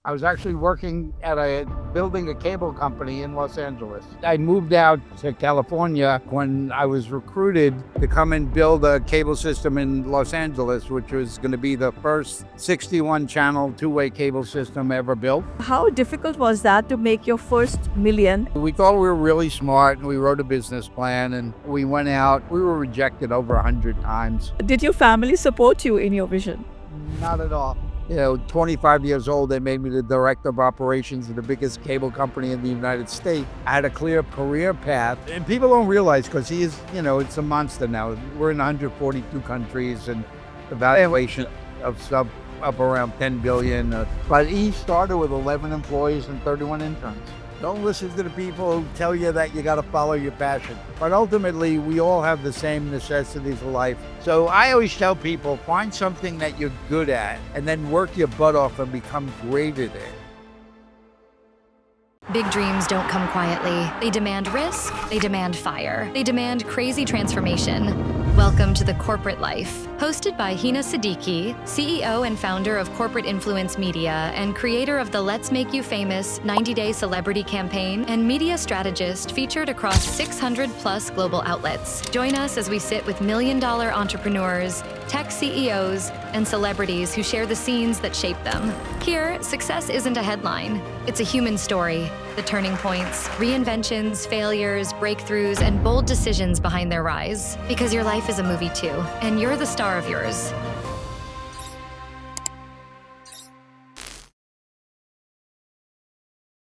I was actually working at building a cable company in Los Angeles. I moved out to California when I was recruited to come and build a cable system in Los Angeles, which was going to be the first 61 channel two-way cable system ever built. How difficult was that to make your first million? We thought we were really smart and we wrote a business plan and we went out. We were rejected over 100 times. Did your family support you in your vision? Not at all. 25 years old, they made me the director of operations of the biggest cable company in the United States. I had a clear career path, and people don't realize because he is, it's a monster now. We're in 142 countries, and the valuation of sub up around 10 billion. But he started with 11 employees and 31 interns. Don't listen to the people who tell you that you got to follow your passion. But ultimately, we all have the same necessities of life. So I always tell people, find something that you're good at and then work your butt off and become great at it. Big dreams don't come quietly. They demand risk, they demand fire, they demand crazy transformation. Welcome to the corporate life. Hosted by Hina Siddiqui, CEO and founder of Corporate Influence Media and creator of the Let's Make You Famous 90-Day Celebrity Campaign and media strategist featured across 600 plus global outlets. Join us as we sit with million-dollar entrepreneurs, tech CEOs, and celebrities who share the scenes that shape them. Here, success isn't a headline. It's a human story. The turning points, reinventions, failures, breakthroughs, and bold decisions behind their rise. Because your life is a movie too, and you're the star of yours.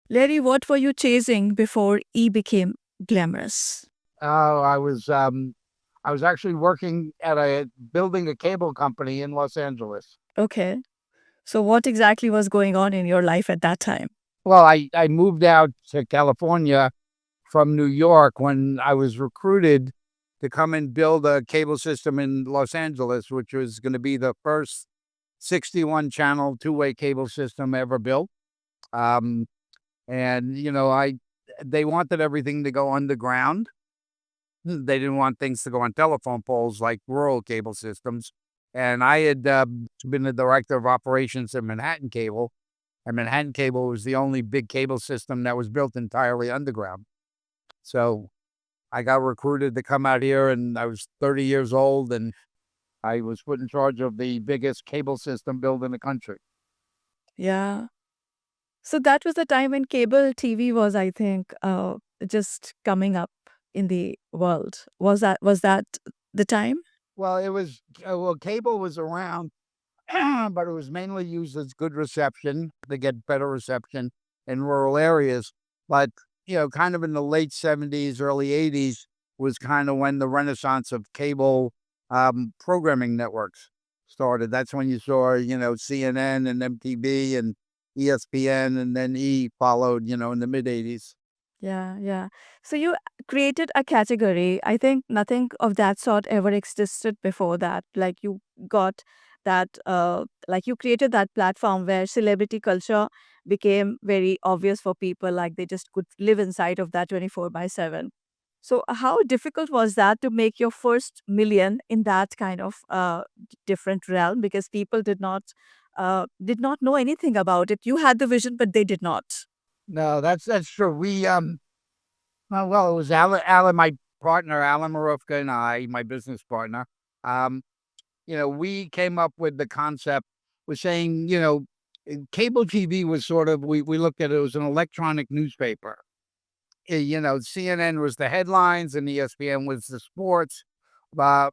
Larry, what were you chasing before E became glamorous? I was actually working at building a cable company in Los Angeles. Okay. So what exactly was going on in your life at that time? Well, I moved out to California from New York when I was recruited to come and build a cable system in Los Angeles, which was going to be the first 61 channel two-way cable system ever built. Um, and they wanted everything to go underground. They didn't want things to go on telephone poles like rural cable systems. And I had been the director of operations at Manhattan Cable. And Manhattan Cable was the only big cable system that was built entirely underground. So I got recruited to come out here, and I was 30 years old, and I was put in charge of the biggest cable system built in the country. Yeah. So that was the time when cable TV was, I think, just coming up in the world. Was that the time? Well, cable was around, but it was mainly used as good reception to get better reception in rural areas. But, kind of in the late 70s, early 80s was kind of when the renaissance of cable programming networks started. That's when you saw, CNN and MTV and ESPN, and then E followed, in the mid 80s. Yeah, yeah. So you created a category. I think nothing of that sort ever existed before that. Like you got like you created that platform where celebrity culture became very obvious for people, like they just could live inside of that 24/7. So how difficult was that to make your first million in that kind of different realm? Because people did not know anything about it. You had the vision, but they did not. No, that's true. It was Alan, my partner, Alan Marufka, and I, my business partner. Um, we came up with the concept. We're saying, cable TV was sort of, we looked at it as an electronic newspaper. CNN was the headlines and ESPN was the sports, uh,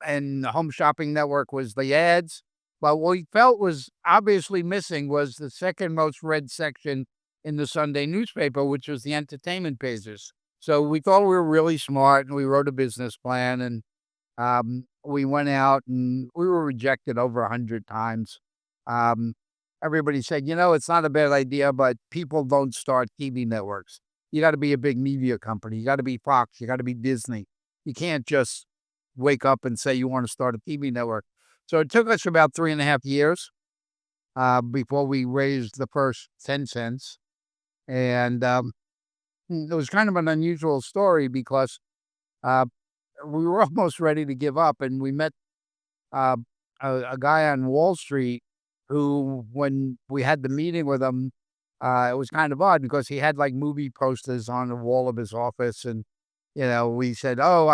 and the Home Shopping Network was the ads. But what we felt was obviously missing was the second most read section in the Sunday newspaper, which was the entertainment pages. So we thought we were really smart and we wrote a business plan, and we went out and we were rejected over 100 times. Um, Everybody said, it's not a bad idea, but people don't start TV networks. You got to be a big media company. You got to be Fox. You got to be Disney. You can't just wake up and say you want to start a TV network. So it took us about 3.5 years before we raised the first 10 cents. And it was kind of an unusual story because uh, we were almost ready to give up. And we met uh, a guy on Wall Street who, when we had the meeting with him, it was kind of odd because he had like movie posters on the wall of his office, and we said, "Oh,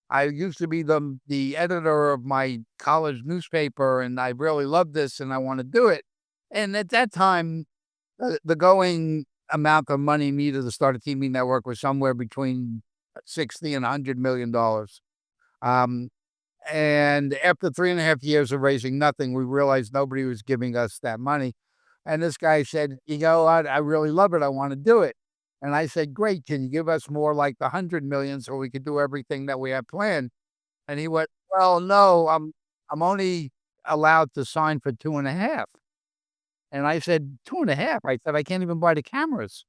I used to be the editor of my college newspaper, and I really love this, and I want to do it." And at that time, the going amount of money needed to start a TV network was somewhere between 60 and $100 million. Um, and after 3.5 years of raising nothing, we realized nobody was giving us that money. And this guy said, I really love it. I want to do it. And I said, great. Can you give us more like the 100 million so we could do everything that we have planned? And he went, well, no, I'm only allowed to sign for 2.5. And I said, 2.5? I said, I can't even buy the cameras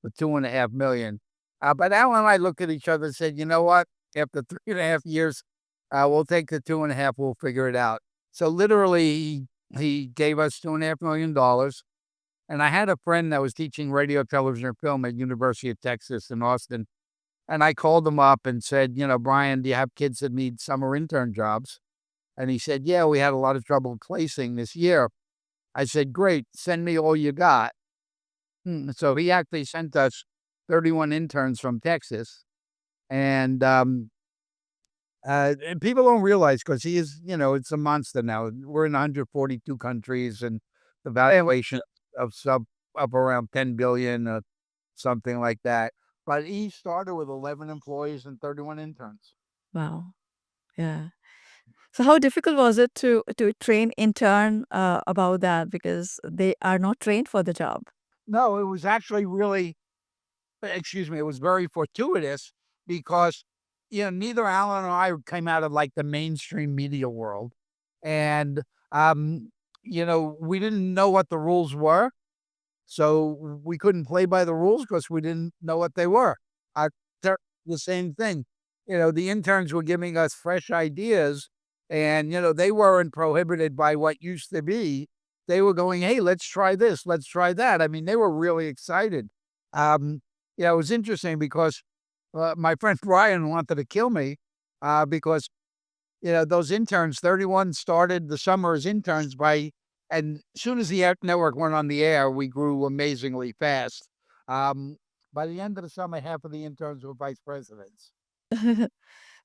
for 2.5 million. But Alan and I looked at each other and said, you know what? After 3.5 years, we'll take the 2.5. We'll figure it out. So literally, he gave us $2.5 million. And I had a friend that was teaching radio, television, and film at University of Texas in Austin. And I called him up and said, Brian, do you have kids that need summer intern jobs? And he said, yeah, we had a lot of trouble placing this year. I said, great, send me all you got. So he actually sent us 31 interns from Texas. And people don't realize, because he is, it's a monster now. We're in 142 countries, and the valuation of up around 10 billion, something like that. But he started with 11 employees and 31 interns. Wow. Yeah. So how difficult was it to train intern about that, because they are not trained for the job? No, it was actually really, excuse me, it was very fortuitous because, neither Alan or I came out of like the mainstream media world. And, we didn't know what the rules were. So we couldn't play by the rules because we didn't know what they were. I the same thing. The interns were giving us fresh ideas, and they weren't prohibited by what used to be. They were going, "Hey, let's try this, let's try that." I mean, they were really excited. Um, it was interesting because my friend Brian wanted to kill me because those interns, 31 started the summer as interns and as soon as the network went on the air, we grew amazingly fast. Um, by the end of the summer, half of the interns were vice presidents.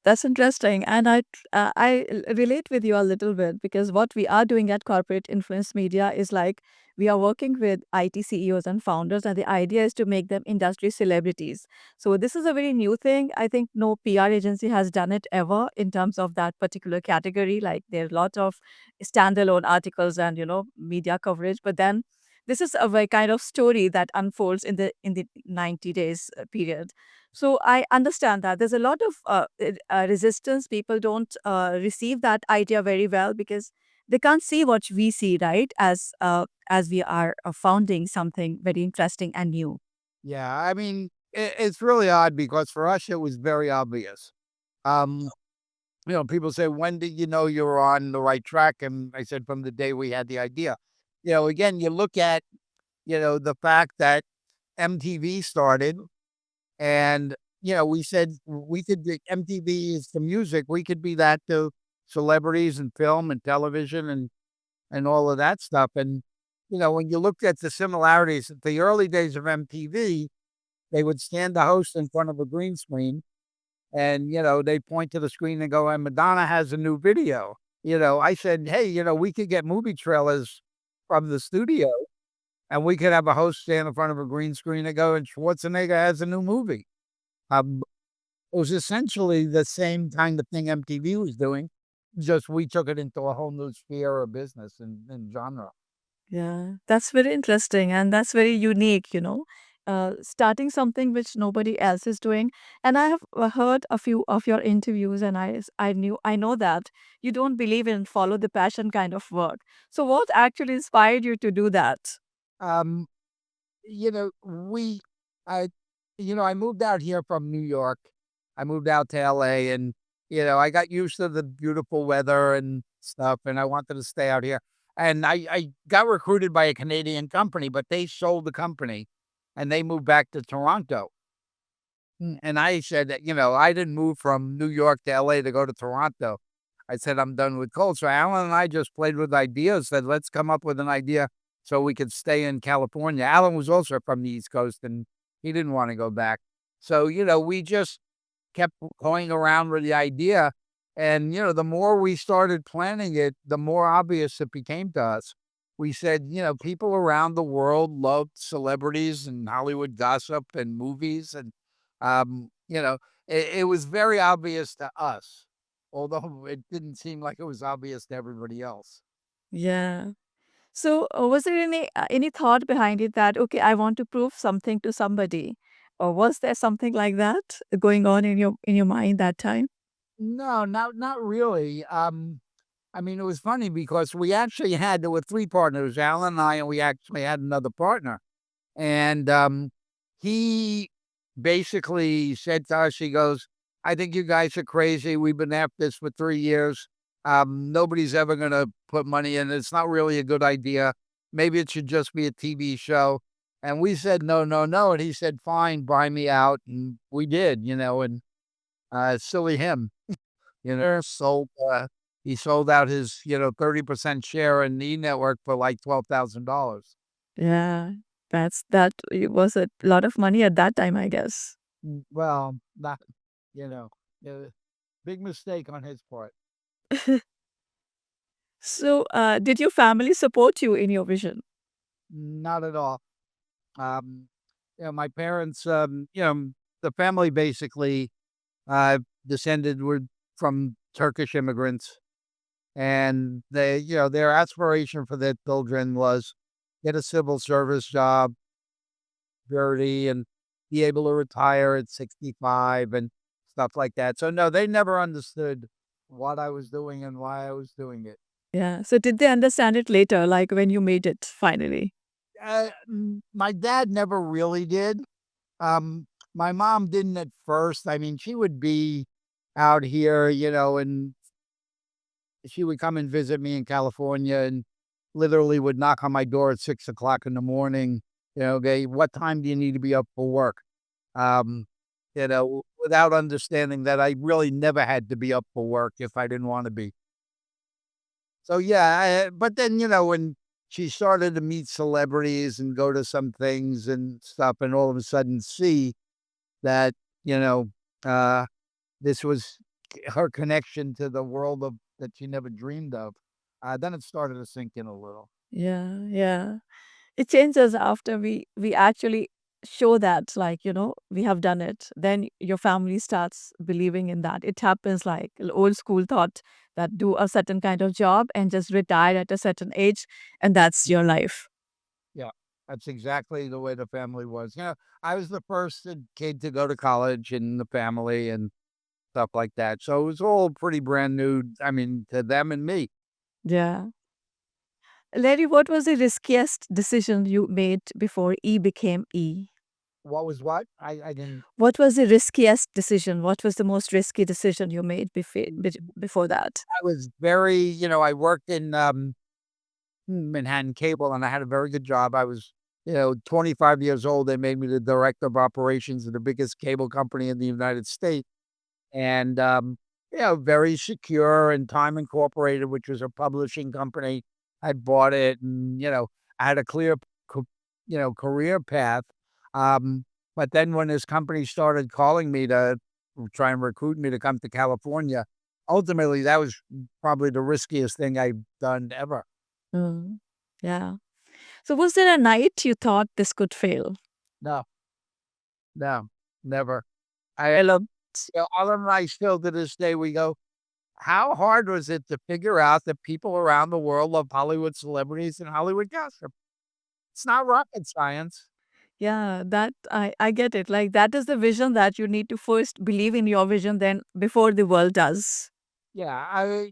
That's interesting, and relate with you a little bit, because what we are doing at Corporate Influence Media is like we are working with IT CEOs and founders, and the idea is to make them industry celebrities. So this is a very new thing. I think no PR agency has done it ever in terms of that particular category. Like there are a lot of standalone articles and media coverage, but then this is a very kind of story that unfolds in the 90 days period. So I understand that there's a lot of resistance. People don't receive that idea very well because they can't see what we see, right? As we are founding something very interesting and new. Yeah, I mean, it's really odd because for us, it was very obvious. Um, people say, when did you know you were on the right track? And I said, from the day we had the idea. Again, you look at, the fact that MTV started. And, we said we could be MTV is to music. We could be that to celebrities and film and television and all of that stuff. And, when you looked at the similarities at the early days of MTV, they would stand the host in front of a green screen and, they point to the screen and go, and Madonna has a new video. I said, hey, we could get movie trailers from the studio and we could have a host stand in front of a green screen and go, and Schwarzenegger has a new movie. Um, it was essentially the same kind of thing MTV was doing, just we took it into a whole new sphere of business and genre. Yeah, that's very interesting and that's very unique. Starting something which nobody else is doing. And I have heard a few of your interviews, and I know that you don't believe in follow the passion kind of work. So what actually inspired you to do that? Um, we, I, I moved out here from New York. I moved out to LA, and, I got used to the beautiful weather and stuff, and I wanted to stay out here. And I got recruited by a Canadian company, but they sold the company and they moved back to Toronto. And I said that, I didn't move from New York to LA to go to Toronto. I said, I'm done with coal. So Alan and I just played with ideas, said, let's come up with an idea so we could stay in California. Alan was also from the East Coast and he didn't want to go back. So, we just kept going around with the idea. And, the more we started planning it, the more obvious it became to us. We said, people around the world loved celebrities and Hollywood gossip and movies. And, it was very obvious to us, although it didn't seem like it was obvious to everybody else. Yeah. So, was there any thought behind it that okay, I want to prove something to somebody, or was there something like that going on in your mind that time? No, not really. I mean, it was funny because there were three partners, Alan and I, and we actually had another partner. And he basically said to us, he goes, I think you guys are crazy. We've been after this for 3 years. Nobody's ever going to put money in it. It's not really a good idea. Maybe it should just be a TV show. And we said, no, no, no. And he said, fine, buy me out. And we did, and silly him, he sold out his, 30% share in the network for like $12,000. Yeah, that it was a lot of money at that time, I guess. Well, not, you know, uh, big mistake on his part. So, did your family support you in your vision? Not at all. Um, my parents, the family basically descended were from Turkish immigrants, and their aspiration for their children was get a civil service job, security, and be able to retire at 65 and stuff like that. So no, they never understood what I was doing and why I was doing it. Yeah. So, did they understand it later, like when you made it finally? My dad never really did. My mom didn't at first. I mean, she would be out here, and she would come and visit me in California and literally would knock on my door at 6 o'clock in the morning. Okay, what time do you need to be up for work? Without understanding that I really never had to be up for work if I didn't want to be. So yeah, but then when she started to meet celebrities and go to some things and stuff, and all of a sudden see that you know uh, this was her connection to the world of that she never dreamed of, then it started to sink in a little. Yeah, yeah. It changes after we actually show that, like, we have done it. Then your family starts believing in that. It happens like old school thought that do a certain kind of job and just retire at a certain age, and that's your life. Yeah, that's exactly the way the family was. I was the first kid to go to college in the family and stuff like that. So it was all pretty brand new. I mean, to them and me. Yeah. Larry, what was the riskiest decision you made before E became E? What was what? I didn't. What was the riskiest decision? What was the most risky decision you made before that? I was very, I worked in Manhattan Cable, and I had a very good job. I was, 25 years old. They made me the director of operations of the biggest cable company in the United States. And, very secure, and Time Incorporated, which was a publishing company. I bought it and, I had a clear, career path. But then when this company started calling me to try and recruit me to come to California, ultimately that was probably the riskiest thing I've done ever. Mm, yeah. So, was there a night you thought this could fail? No, no, never. I love, Alan and I still to this day, we go, how hard was it to figure out that people around the world love Hollywood celebrities and Hollywood gossip? It's not rocket science. Yeah, that I get it. Like that is the vision that you need to first believe in your vision, then before the world does. Yeah,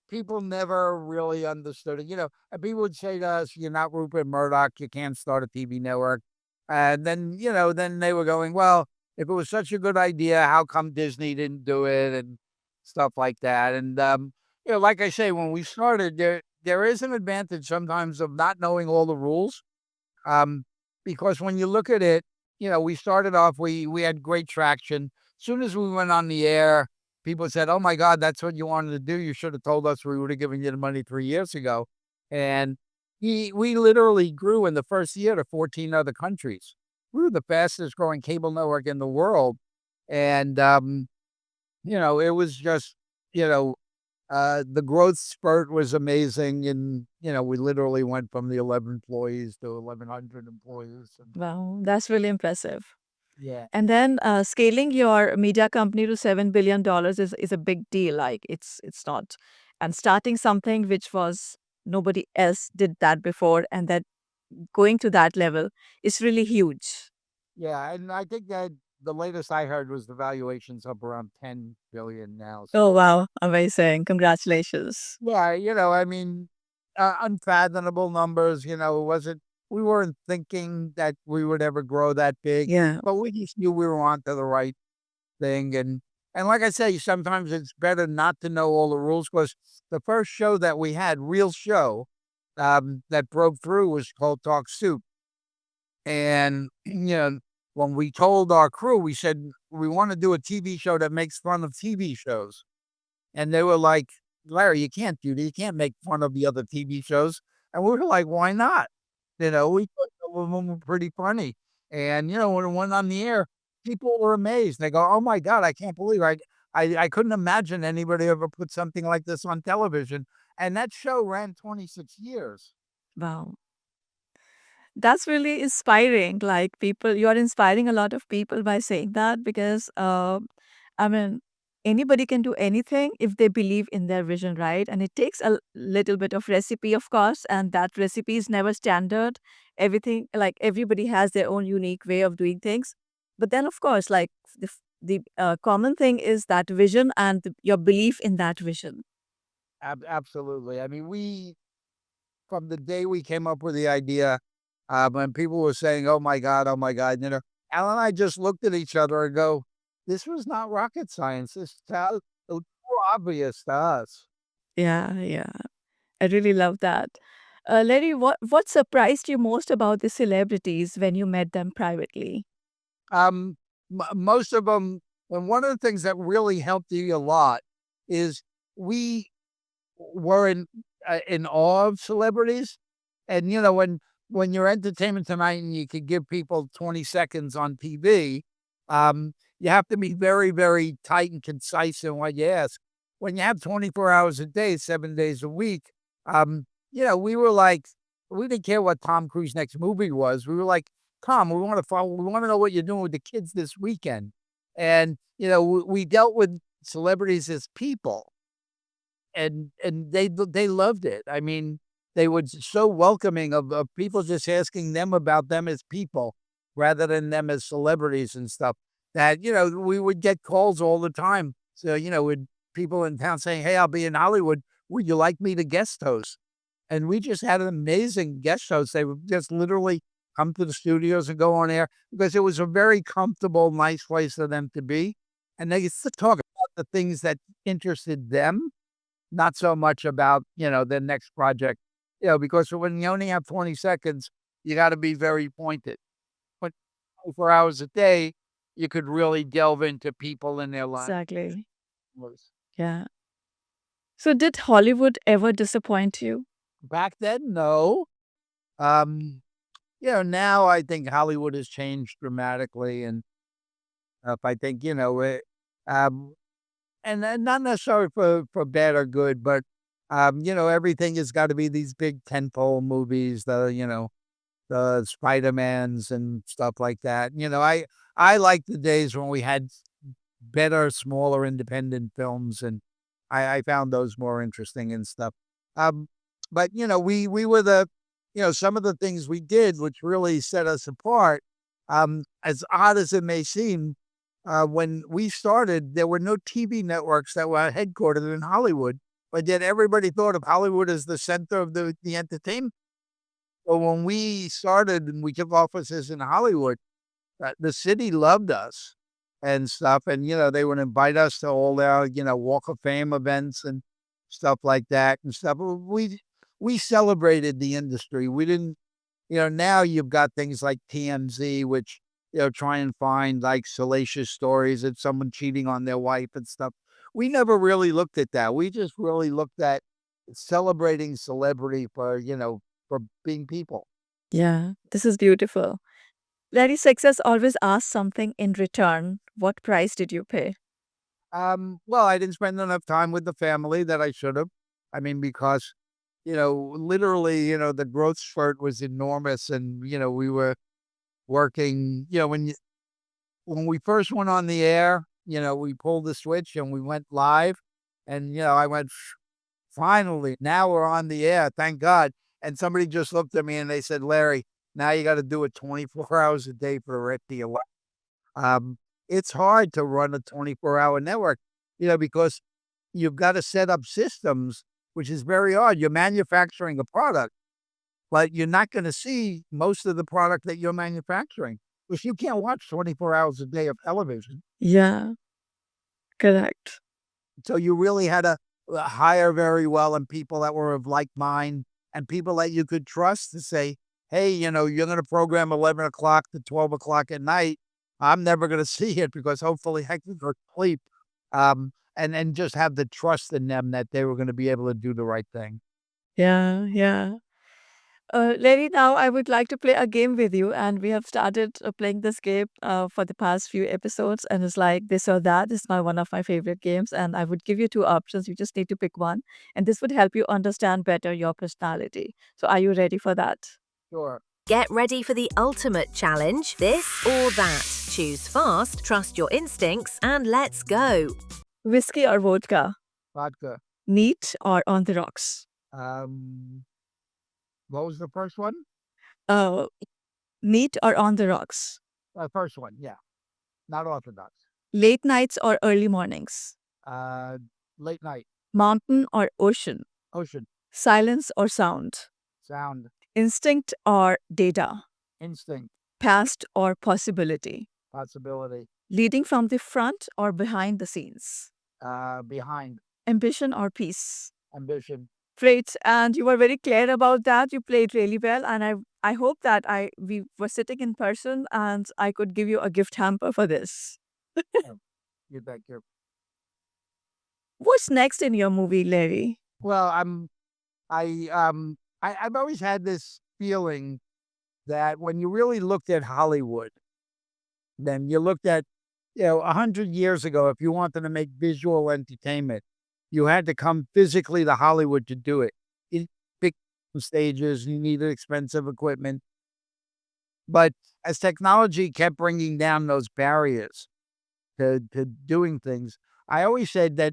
people never really understood it. And people would say to us, "You're not Rupert Murdoch. You can't start a TV network." And then, then they were going, "Well, if it was such a good idea, how come Disney didn't do it?" And stuff like that. And like I say, when we started, there is an advantage sometimes of not knowing all the rules. Um, because when you look at it, we started off, we had great traction. Soon as we went on the air, people said, "Oh my God, that's what you wanted to do. You should have told us. We would have given you the money 3 years ago." And we literally grew in the first year to 14 other countries. We were the fastest growing cable network in the world. And, it was just, you know, the growth spurt was amazing. And, we literally went from the 11 employees to 1,100 employees. And Wow, that's really impressive. yeah. And then scaling your media company to $7 billion is a big deal. Like it's not, and starting something which was nobody else did that before, and that going to that level is really huge. Yeah, and I think that the latest I heard was the valuation's up around 10 billion now. Oh So wow, amazing! Congratulations. yeah, I mean, unfathomable numbers. It wasn't. We weren't thinking that we would ever grow that big, Yeah, but we just knew we were onto the right thing. And like I say, sometimes it's better not to know all the rules, because the first show that we had, real show, that broke through was called Talk Soup. And, when we told our crew, we said, we want to do a TV show that makes fun of TV shows. And they were like, "Larry, you can't do that. You can't make fun of the other TV shows." And we were like, "Why not?" We thought some of them were pretty funny. And, when it went on the air, people were amazed. They go, "Oh my God, I can't believe I couldn't imagine anybody ever put something like this on television." And that show ran 26 years. wow. That's really inspiring. Like people, you are inspiring a lot of people by saying that because, I mean, anybody can do anything if they believe in their vision, right? And it takes a little bit of recipe, of course, and that recipe is never standard. Everything, like everybody has their own unique way of doing things. But then, of course, like the common thing is that vision and your belief in that vision. Absolutely. I mean, from the day we came up with the idea, when people were saying, oh my God," Al and I just looked at each other and go, this was not rocket science. It was so obvious to us. Yeah, yeah. I really love that. Larry, what surprised you most about the celebrities when you met them privately? Um, Most of them, and one of the things that really helped you a lot is we were in awe of celebrities. And, when you're Entertainment Tonight and you could give people 20 seconds on TV, you have to be very, very tight and concise in what you ask. When you have 24 hours a day, 7 days a week, we were like, we didn't care what Tom Cruise next movie was. We were like, "Tom, we want to know what you're doing with the kids this weekend." And, we dealt with celebrities as people, and they loved it. I mean, they were so welcoming of people just asking them about them as people rather than them as celebrities and stuff, that, we would get calls all the time. So, with people in town saying, "Hey, I'll be in Hollywood. Would you like me to guest host?" And we just had an amazing guest host. They would just literally come to the studios and go on air, because it was a very comfortable, nice place for them to be. And they used to talk about the things that interested them, not so much about, the next project, because when you only have 20 seconds, you got to be very pointed. But 24 hours a day, you could really delve into people in their lives. Exactly. Yeah. So, did Hollywood ever disappoint you? Back then, no. Um, now I think Hollywood has changed dramatically. And if I think, um, and not necessarily for bad or good, but, everything has got to be these big tentpole movies, the Spider-Mans and stuff like that. I like the days when we had better, smaller, independent films, and I found those more interesting and stuff. Um, but, we were some of the things we did, which really set us apart, as odd as it may seem, when we started, there were no TV networks that were headquartered in Hollywood, but yet everybody thought of Hollywood as the center of the entertainment. So when we started and we took offices in Hollywood, the city loved us and stuff. And, they would invite us to all their, Walk of Fame events and stuff like that and stuff. We celebrated the industry. We didn't, now you've got things like TMZ, which, try and find like salacious stories of someone cheating on their wife and stuff. we never really looked at that. We just really looked at celebrating celebrity for, for being people. Yeah, this is beautiful. Larry, success always asks something in return. What price did you pay? Well, I didn't spend enough time with the family that I should have. I mean, because, literally, the growth spurt was enormous and, we were working, when we first went on the air, we pulled the switch and we went live and, I went, finally, now we're on the air. Thank God. And somebody just looked at me and they said, Larry, now you got to do it 24 hours a day for the rest of your life. Um, it's hard to run a 24-hour network, because you've got to set up systems, which is very hard. You're manufacturing a product, but you're not going to see most of the product that you're manufacturing because you can't watch 24 hours a day of television. Yeah, correct. So you really had to hire very well and people that were of like mind and people that you could trust to say, hey, you're going to program 11 o'clock to 12 o'clock at night. I'm never going to see it because hopefully I can go to sleep. And just have the trust in them that they were going to be able to do the right thing. Yeah, yeah. Larry, now I would like to play a game with you, and we have started playing this game for the past few episodes, and it's like this or that. This is one of my favorite games, and I would give you two options. You just need to pick one, and this would help you understand better your personality. So, are you ready for that? Sure. Get ready for the ultimate challenge, this or that. Choose fast, trust your instincts, and let's go. Whiskey or vodka? Vodka. Neat or on the rocks? Um, what was the first one? Uh, Neat or on the rocks? First one, yeah. Not orthodox. Late nights or early mornings? Uh, late night. Mountain or ocean? Ocean. Silence or sound? Sound. Instinct or data? Instinct. Past or possibility? Possibility. Leading from the front or behind the scenes? Behind. Ambition or peace? Ambition. Great. And you were very clear about that. You played really well. And I hope that we were sitting in person and I could give you a gift hamper for this. You bet. What's next in your movie, Larry? Well, I've always had this feeling that when you really looked at Hollywood, then you looked at, 100 years ago, if you wanted to make visual entertainment, you had to come physically to Hollywood to do it. In big stages, you needed expensive equipment. But as technology kept bringing down those barriers to doing things, I always said that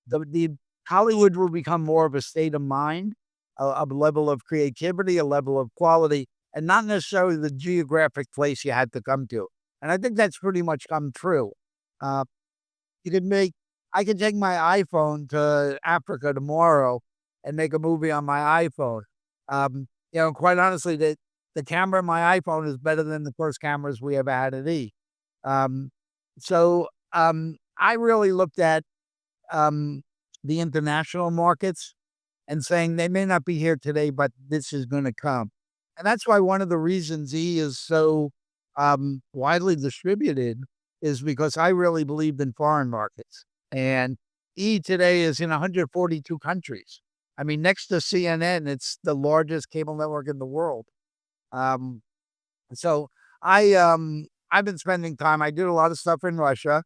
the Hollywood will become more of a state of mind, a level of creativity, a level of quality, and not necessarily the geographic place you had to come to. And I think that's pretty much come true. Uh, you could make, I could take my iPhone to Africa tomorrow and make a movie on my iPhone. Quite honestly, the camera in my iPhone is better than the first cameras we ever had at E. I really looked at the international markets and saying they may not be here today, but this is going to come. And that's why one of the reasons E is so widely distributed is because I really believed in foreign markets. And E today is in 142 countries. I mean, next to CNN, it's the largest cable network in the world. Um, so I've been spending time. I did a lot of stuff in Russia.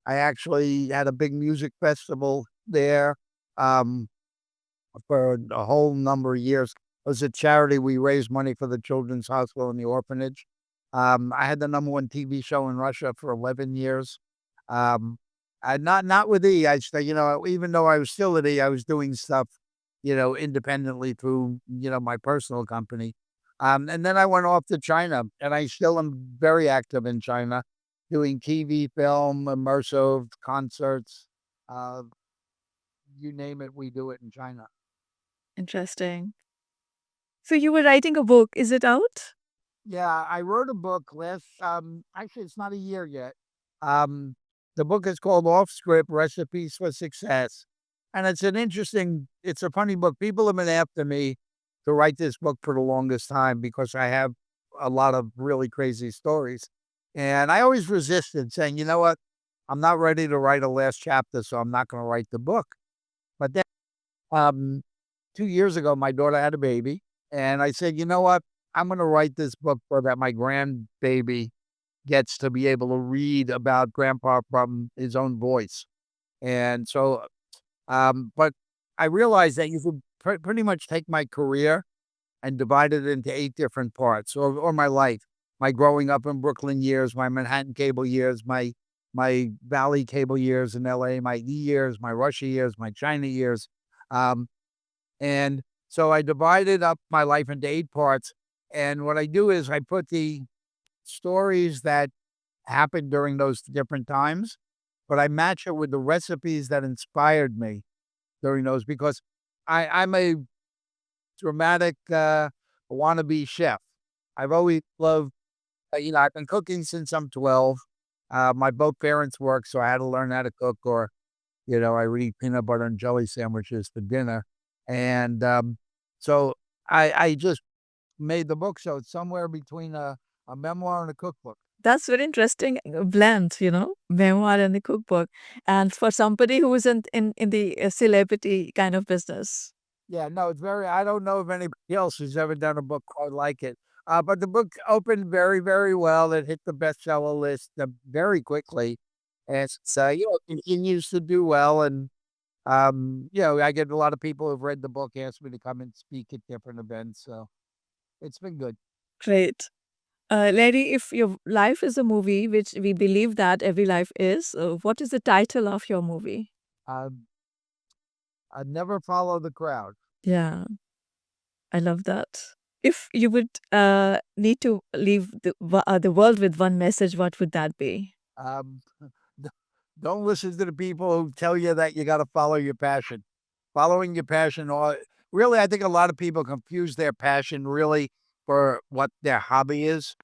I actually had a big music festival there for a whole number of years. It was a charity. We raised money for the Children's Hospital and the orphanage. I had the #1 TV show in Russia for 11 years. Not with E. Even though I was still at E, I was doing stuff, independently through, my personal company. And then I went off to China, and I still am very active in China, doing TV, film, immersive concerts. Uh, you name it, we do it in China. Interesting. So you were writing a book. Is it out? Yeah, I wrote a book actually, it's not a year yet. Um, the book is called Off Script Recipes for Success. And it's a funny book. People have been after me to write this book for the longest time because I have a lot of really crazy stories. And I always resisted saying, you know what? I'm not ready to write a last chapter, so I'm not going to write the book. But then, um, 2 years ago, my daughter had a baby, and I said, you know what? I'm going to write this book so that my grandbaby gets to be able to read about grandpa from his own voice. And so, but I realized that you could pretty much take my career and divide it into 8 different parts, or my life, my growing up in Brooklyn years, my Manhattan cable years, my Valley cable years in LA, my E years, my Russia years, my China years. Um, and so I divided up my life into 8 parts. And what I do is I put the stories that happened during those different times, but I match it with the recipes that inspired me during those, because I'm a dramatic wannabe chef. I've always loved, I've been cooking since I'm 12. My both parents work, so I had to learn how to cook, or, I would eat peanut butter and jelly sandwiches for dinner. And so I just made the book. So it's somewhere between a memoir and a cookbook. That's very interesting blend, memoir and the cookbook. And for somebody who isn't in the celebrity kind of business. Yeah, no, it's very, I don't know if anybody else has ever done a book quite like it. But the book opened very, very well. It hit the bestseller list very quickly. And so, it continues to do well. And, I get a lot of people who've read the book ask me to come and speak at different events. So it's been good. Great. Larry, if your life is a movie, which we believe that every life is, what is the title of your movie? Um, I never follow the crowd. Yeah, I love that. If you would need to leave the world with one message, what would that be? Um, d- don't listen to the people who tell you that you got to follow your passion. Following your passion, or really, I think a lot of people confuse their passion really for what their hobby is.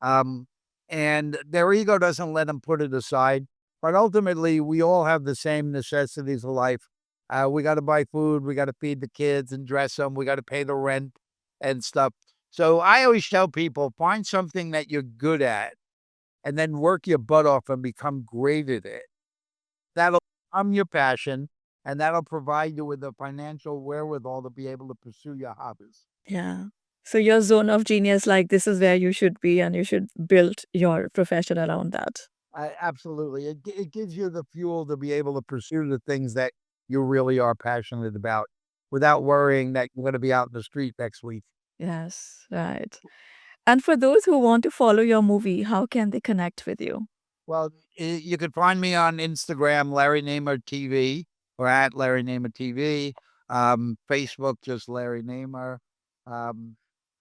Um, and their ego doesn't let them put it aside. But ultimately, we all have the same necessities of life. We got to buy food, we got to feed the kids and dress them, we got to pay the rent and stuff. So I always tell people, find something that you're good at and then work your butt off and become great at it. That'll become your passion, and that'll provide you with the financial wherewithal to be able to pursue your hobbies. Yeah. So your zone of genius, like this is where you should be, and you should build your profession around that. Absolutely. It gives you the fuel to be able to pursue the things that you really are passionate about without worrying that you're going to be out in the street next week. Yes, right. And for those who want to follow your movie, how can they connect with you? Well, you can find me on Instagram, Larry Namer TV, or at Larry Namer TV. Facebook, just Larry Namer. Um,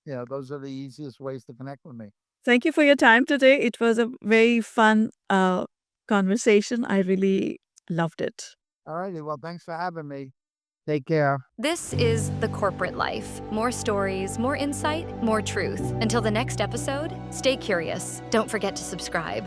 those are the easiest ways to connect with me. Thank you for your time today. It was a very fun conversation. I really loved it. All righty. Well, thanks for having me. Take care. This is The Corporate Life. More stories, more insight, more truth. Until the next episode, stay curious. Don't forget to subscribe.